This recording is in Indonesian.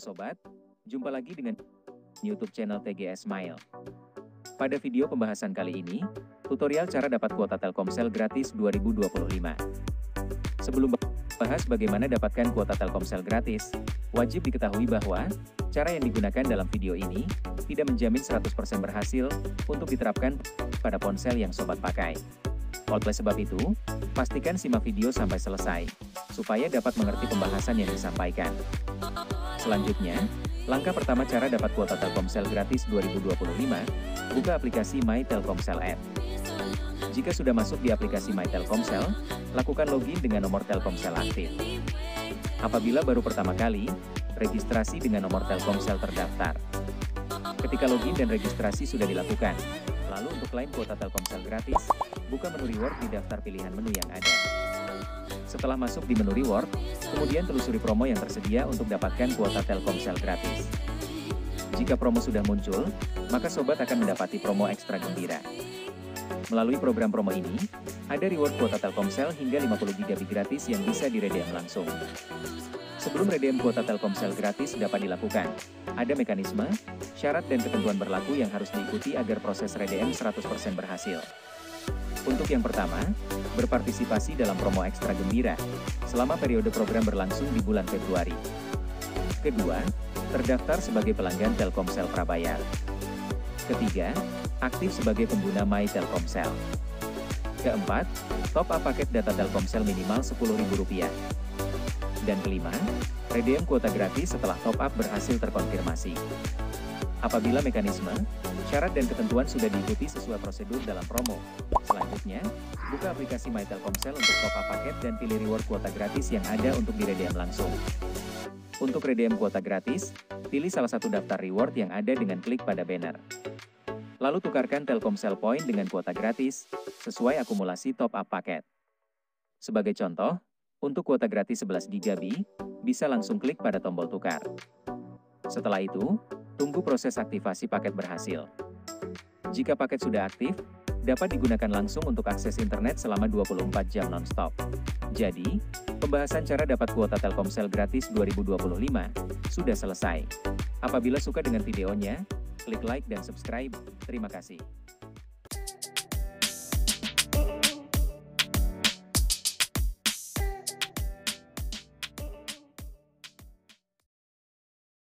Sobat, jumpa lagi dengan YouTube channel TGS Smile. Pada video pembahasan kali ini, tutorial cara dapat kuota Telkomsel gratis 2025. Sebelum bahas bagaimana dapatkan kuota Telkomsel gratis, wajib diketahui bahwa cara yang digunakan dalam video ini tidak menjamin 100% berhasil untuk diterapkan pada ponsel yang Sobat pakai. Oleh sebab itu, pastikan simak video sampai selesai, supaya dapat mengerti pembahasan yang disampaikan. Selanjutnya, langkah pertama cara dapat kuota Telkomsel gratis 2025, buka aplikasi My Telkomsel App. Jika sudah masuk di aplikasi My Telkomsel, lakukan login dengan nomor Telkomsel aktif. Apabila baru pertama kali, registrasi dengan nomor Telkomsel terdaftar. Ketika login dan registrasi sudah dilakukan, lalu untuk klaim kuota Telkomsel gratis, buka menu reward di daftar pilihan menu yang ada. Setelah masuk di menu reward, kemudian telusuri promo yang tersedia untuk dapatkan kuota Telkomsel gratis. Jika promo sudah muncul, maka Sobat akan mendapati promo ekstra gembira. Melalui program promo ini, ada reward kuota Telkomsel hingga 50 GB gratis yang bisa diredeem langsung. Sebelum redeem kuota Telkomsel gratis dapat dilakukan, ada mekanisme, syarat dan ketentuan berlaku yang harus diikuti agar proses redeem 100% berhasil. Untuk yang pertama, berpartisipasi dalam promo ekstra gembira, selama periode program berlangsung di bulan Februari. Kedua, terdaftar sebagai pelanggan Telkomsel prabayar. Ketiga, aktif sebagai pengguna My Telkomsel. Keempat, top up paket data Telkomsel minimal Rp10.000. Dan kelima, redeem kuota gratis setelah top up berhasil terkonfirmasi. Apabila mekanisme, syarat dan ketentuan sudah diikuti sesuai prosedur dalam promo, selanjutnya, buka aplikasi My Telkomsel untuk top up paket dan pilih reward kuota gratis yang ada untuk diredeem langsung. Untuk redeem kuota gratis, pilih salah satu daftar reward yang ada dengan klik pada banner. Lalu tukarkan Telkomsel Point dengan kuota gratis, sesuai akumulasi top up paket. Sebagai contoh, untuk kuota gratis 11 GB, bisa langsung klik pada tombol tukar. Setelah itu, tunggu proses aktivasi paket berhasil. Jika paket sudah aktif, dapat digunakan langsung untuk akses internet selama 24 jam non-stop. Jadi, pembahasan cara dapat kuota Telkomsel gratis 2025 sudah selesai. Apabila suka dengan videonya, klik like dan subscribe. Terima kasih.